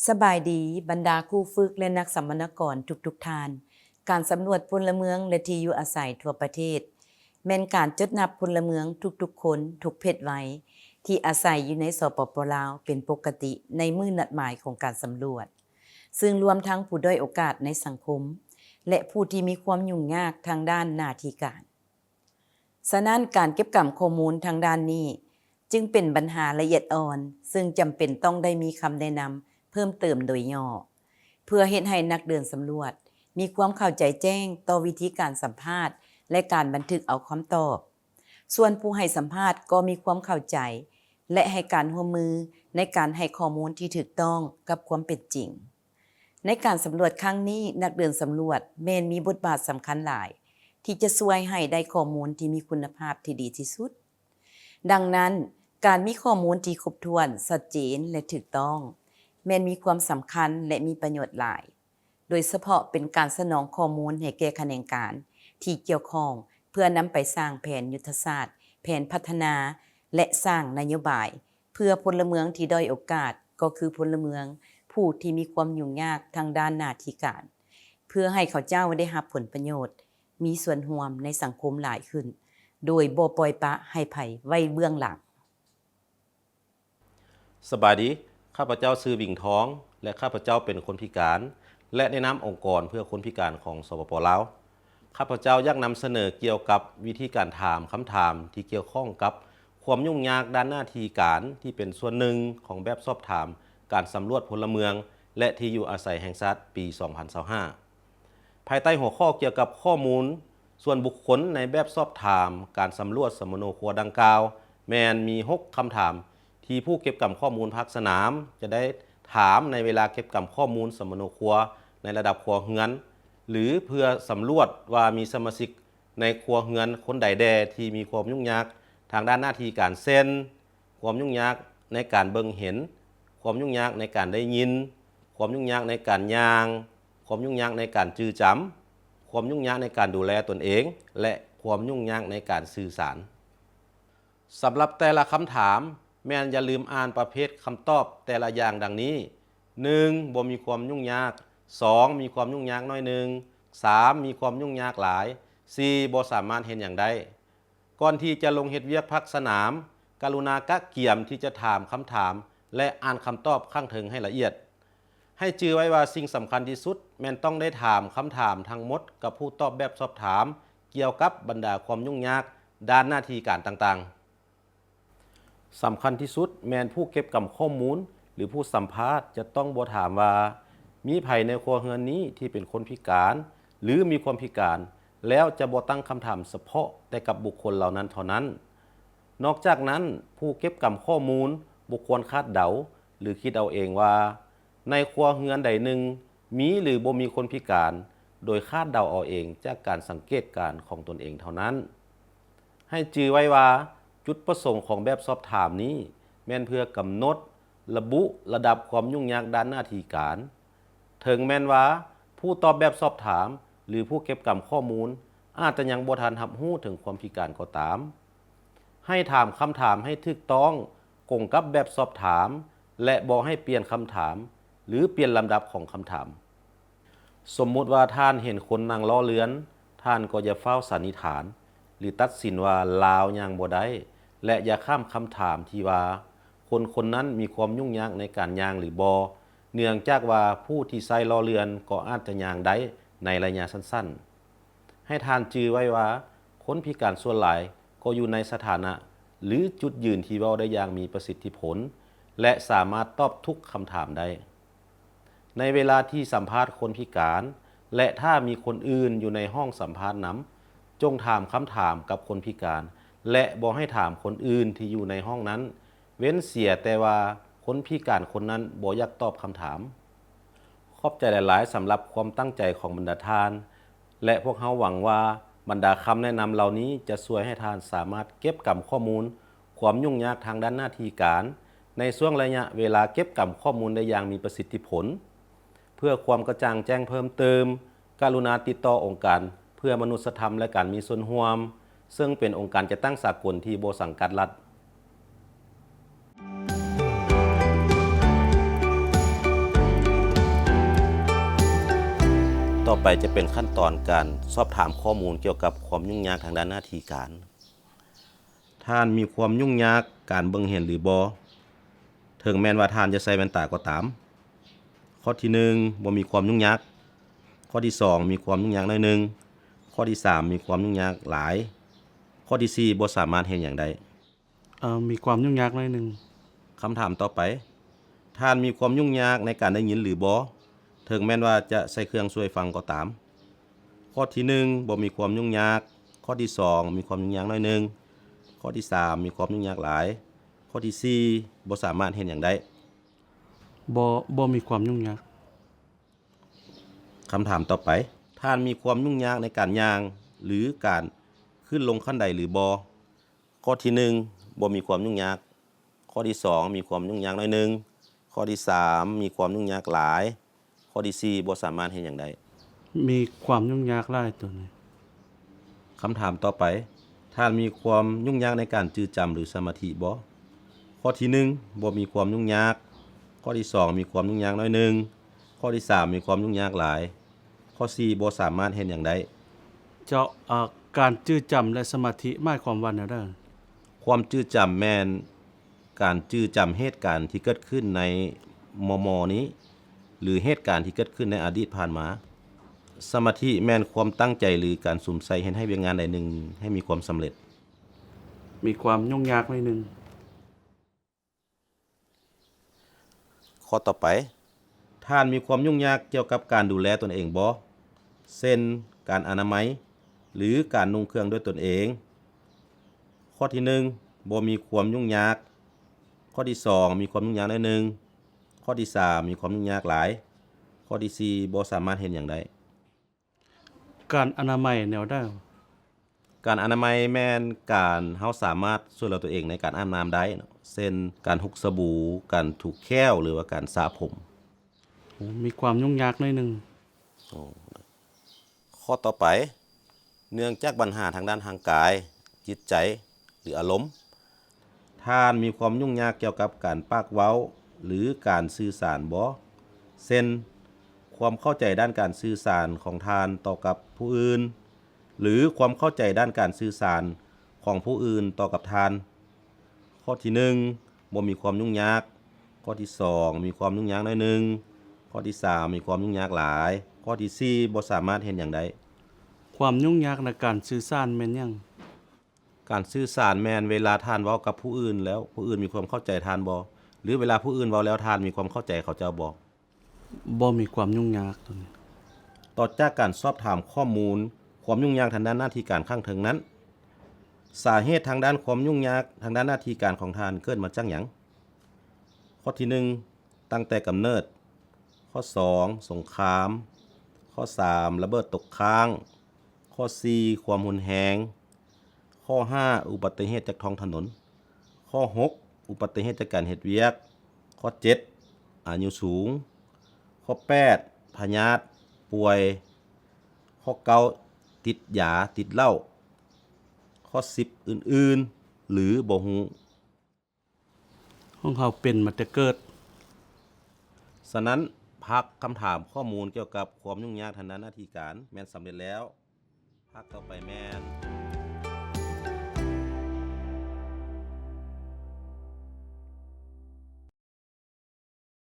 สบายดีบรรดาครูฝึกและนักสัมมนกรทุกท่านการสำรวจพลเมืองและที่อยู่อาศัยทั่วประเทศแม่นการจดนับพลเมืองทุกคนทุกเพศวัยที่อาศัยอยู่ในสปป.ลาวเป็นปกติในมื้อนัดหมายของการสำรวจซึ่งรวมทั้งผู้ด้อยโอกาสในสังคมและผู้ที่มีความยุ่งยากทางด้านหน้าที่การฉะนั้นการเก็บกำข้อมูลทางด้านนี้จึงเป็นปัญหาละเอียดอ่อนซึ่งจำเป็นต้องได้มีคำแนะนำเพิ่มเติมโดยย่อเพื่อเฮ็ดให้นักเดินสำรวจมีความเข้าใจแจ้งต่อวิธีการสัมภาษณ์และการบันทึกเอาคำตอบส่วนผู้ให้สัมภาษณ์ก็มีความเข้าใจและให้การร่วมมือในการให้ข้อมูลที่ถูกต้องกับความเป็นจริงในการสำรวจครั้งนี้นักเดินสำรวจแม้นมีบทบาทสำคัญหลายที่จะช่วยให้ได้ข้อมูลที่มีคุณภาพที่ดีที่สุดดังนั้นการมีข้อมูลที่ครบถ้วนชัดเจนและถูกต้องแม้นมีความสำคัญและมีประโยชน์หลายโดยเฉพาะเป็นการสนองข้อมูลให้แก่คณะการที่เกี่ยวข้องเพื่อนำไปสร้างแผนยุทธศาสตร์แผนพัฒนาและสร้างนโยบายเพื่อพลเมืองที่ด้อยโอกาสก็คือพลเมืองผู้ที่มีความยุ่งยากทางด้านหน้าที่การเพื่อให้เขาเจ้าได้รับผลประโยชน์มีส่วนร่วมในสังคมหลายขึ้นโดยบ่ปล่อยปละให้ไผไว้เบื้องหลังสบายดีข้าพเจ้าชื่อบิ่งท้องและข้าพเจ้าเป็นคนพิการและในนามองค์กรเพื่อคนพิการของสปป.ลาวข้าพเจ้าอยากนำเสนอเกี่ยวกับวิธีการถามคำถามที่เกี่ยวข้องกับความยุ่งยากด้านหน้าที่การที่เป็นส่วนหนึ่งของแบบสอบถามการสำรวจพลเมืองและที่อยู่อาศัยแห่งชาติปี 2025 ภายใต้หัวข้อเกี่ยวกับข้อมูลส่วนบุคคลในแบบสอบถามการสำรวจสมโนครัวดังกล่าวแมนมี6คำถามที่ผู้เก็บกำข้อมูลภาคสนามจะได้ถามในเวลาเก็บกำข้อมูลสมโนครัวในระดับครัวเฮือนหรือเพื่อสำรวจว่ามีสมาชิกในครัวเฮือนคนใดแดที่มีความยุ่งยากทางด้านหน้าที่การเซ็นความยุ่งยากในการเบิ่งเห็นความยุ่งยากในการได้ยินความยุ่งยากในการย่างความยุ่งยากในการจื้อจำความยุ่งยากในการดูแลตนเองและความยุ่งยากในการสื่อสารสำหรับแต่ละคำถามแม่นอย่าลืมอ่านประเภทคำตอบแต่ละอย่างดังนี้ 1. บ่มีความยุ่งยาก 2. มีความยุ่งยากน้อยหนึ่ง 3. มีความยุ่งยากหลาย 4. บ่สามารถเห็นอย่างใดก่อนที่จะลงเฮ็ดเวียกภาคสนามกรุณากะเกี่ยมที่จะถามคำถามและอ่านคำตอบข้างถึงให้ละเอียดให้จื่อไว้ว่าสิ่งสำคัญที่สุดแม่นต้องได้ถามคำถามทั้งหมดกับผู้ตอบแบบสอบถามเกี่ยวกับบรรดาความยุ่งยากด้านหน้าที่การต่างๆสำคัญที่สุดแม่นผู้เก็บกำข้อมูลหรือผู้สัมภาษณ์จะต้องบ่ถามว่ามีไผในครัวเรือนนี้ที่เป็นคนพิการหรือมีความพิการแล้วจะบ่ตั้งคำถามเฉพาะแต่กับบุคคลเหล่านั้นเท่านั้นนอกจากนั้นผู้เก็บกำข้อมูลบ่ควรคาดเดาหรือคิดเอาเองว่าในครัวเรือนใดหนึ่งมีหรือบ่มีคนพิการโดยคาดเดาเอาเองจากการสังเกตการณ์ของตนเองเท่านั้นให้จื่อไว้ว่าจุดประสงค์ของแบบสอบถามนี้แม่นเพื่อกำหนดระบุระดับความยุ่งยากด้านหน้าที่การถึงแม้นว่าผู้ตอบแบบสอบถามหรือผู้เก็บกำข้อมูลอาจจะยังบ่ทันรับรู้ถึงความพิการก็ตามให้ถามคำถามให้ถูกต้องกงกับแบบสอบถามและบ่ให้เปลี่ยนคำถามหรือเปลี่ยนลำดับของคำถามสมมุติว่าท่านเห็นคนนั่งล้อเรือนท่านก็อย่าเฝ้าสันนิษฐานหรือตัดสินว่าลาวย่างบ่ได้และอย่าข้ามคำถามที่ว่าคนคนนั้นมีความยุ่งยากในการย่างหรือบ่เนื่องจากว่าผู้ที่ใช้ล้อเรือนก็อาจจะย่างได้ในระยะสั้นๆให้ท่านจื่อไว้ว่าคนพิการส่วนหลายก็อยู่ในสถานะหรือจุดยืนที่เว้าได้อย่างมีประสิทธิผลและสามารถตอบทุกคำถามได้ในเวลาที่สัมภาษณ์คนพิการและถ้ามีคนอื่นอยู่ในห้องสัมภาษณ์นั้นจงถามคำถามกับคนพิการและบ่ให้ถามคนอื่นที่อยู่ในห้องนั้นเว้นเสียแต่ว่าคนพิการคนนั้นบ่อยากตอบคำถามขอบใจหลายๆสำหรับความตั้งใจของบรรดาทานและพวกเขาหวังว่าบรรดาคำแนะนำเหล่านี้จะช่วยให้ทานสามารถเก็บกำข้อมูลความยุ่งยากทางด้านหน้าที่การในช่วงระยะเวลาเก็บกำข้อมูลได้อย่างมีประสิทธิผลเพื่อความกระจ่างแจ้งเพิ่มเติมกรุณาติดต่อองค์การเพื่อมนุษยธรรมและการมีส่วนร่วมซึ่งเป็นองค์การจัดตั้งสากลที่บ่สังกัดรัฐ ไปจะเป็นขั้นตอนการสอบถามข้อมูลเกี่ยวกับความยุ่งยากทางด้านหน้าที่การท่านมีความยุ่งยากการเบิ่งเห็นหรือบ่ถึงแม้นว่าท่านจะใส่แว่นตาก็ตามข้อที่1บ่มีความยุ่งยากข้อที่2มีความยุ่งยากน้อยหนึงข้อที่3มีความยุ่งยากหลายข้อที่4บ่สามารถเห็นอย่างใด มีความยุ่งยากหน่อยหนึง คำถามต่อไปท่านมีความยุ่งยากในการได้ยินหรือบ่ถึงแม้นว่าจะใช้เครื่องช่วยฟังก็ตามข้อที่1บ่มีความยุ่งยากข้อที่2มีความยุ่งยากน้อยหนึงข้อที่3มีความยุ่งยากหลายข้อที่4บ่สามารถเห็นอย่างใด บ่มีความยุ่งยาก คำถามต่อไปท่านมีความยุ่งยากในการย่างหรือการขึ้นลงขั้นใดหรือบ่ข้อที่1บ่มีความยุ่งยากข้อที่2มีความยุ่งยากน้อยหนึงข้อที่3มีความยุ่งยากหลายข้อที่4บ่สามารถเห็นอย่างใด มีความยุ่งยากหลายตัวนี้ คำถามต่อไปท่านมีความยุ่งยากในการจื้อจำหรือสมาธิบ่ข้อที่1บ่มีความยุ่งยากข้อที่2มีความยุ่งยากน้อยหนึงข้อที่3มีความยุ่งยากหลายข้อ4บ่สามารถเห็นอย่างใด เจ้าการจื้อจำและสมาธิหมายความว่าแนวใด ความจื้อจำแม่นการจื้อจำเหตุการณ์ที่เกิดขึ้นในมนี้หรือเหตุการณ์ที่เกิดขึ้นในอดีตผ่านมาสมาธิแม่นความตั้งใจหรือการสุ่มใส่เห็นให้เวียงงานใดหนึ่งให้มีความสำเร็จ มีความยุ่งยากหน่อยหนึง ข้อต่อไปท่านมีความยุ่งยากเกี่ยวกับการดูแลตนเองบ่เช่นการอนามัยหรือการนุ่งเครื่องด้วยตนเองข้อที่1บ่มีความยุ่งยากข้อที่2มีความยุ่งยากน้อยหนึงข้อที่3มีความยุ่งยากหลายข้อที่4บ่สามารถเห็นอย่างใด การอนามัยแนวใด การอนามัยแม่นการเฮาสามารถช่วยเหลือตัวเองในการอาบน้ำได้เนาะเช่นการหุกสบู่การถูกแค้วหรือว่าการสระผม มีความยุ่งยากหน่อยหนึง ข้อต่อไปเนื่องจากปัญหาทางด้านทางกายจิตใจหรืออารมณ์ท่านมีความยุ่งยากเกี่ยวกับการปากเว้าหรือการสื่อสารบ่เช่นความเข้าใจด้านการสื่อสารของท่านต่อกับผู้อื่นหรือความเข้าใจด้านการสื่อสารของผู้อื่นต่อกับท่านข้อที่1บ่มีความยุ่งยากข้อที่2มีความยุ่งยากน้อยหนึงข้อที่3มีความยุ่งยากหลายข้อที่4บ่สามารถเห็นอย่างใด ความยุ่งยากในการสื่อสารแม่นหยัง การสื่อสารแม่นเวลาท่านเว้ากับผู้อื่นแล้วผู้อื่นมีความเข้าใจท่านบ่หรือเวลาผู้อื่นเว้าแล้วท่านมีความเข้าใจเขาเจ้าบ่ บ่มีความยุ่งยากตัวนี้ ต่อจากการสอบถามข้อมูลความยุ่งยากทางด้านหน้าที่การข้างเทิงนั้น สาเหตุทางด้านความยุ่งยากทางด้านหน้าที่การของท่านเกิดมาจากหยังข้อที่1ตั้งแต่กำเนิดข้อ2สงครามข้อ3ระเบิดตกค้างข้อ4ความรุนแรงข้อ5อุบัติเหตุจากท้องถนนข้อ6อุบัติเหตุจากการเฮ็ดเวียกข้อ7อายุสูงข้อ8พยาธิป่วยข้อ9ติดยาติดเหล้าข้อ10อื่นๆหรือบ่ฮู้ ของเฮาเป็นมาแต่เกิด ฉะนั้นพักคำถามข้อมูลเกี่ยวกับความยุ่งยากทางด้านหน้าที่การแม่นสำเร็จแล้วพักต่อไปแม่น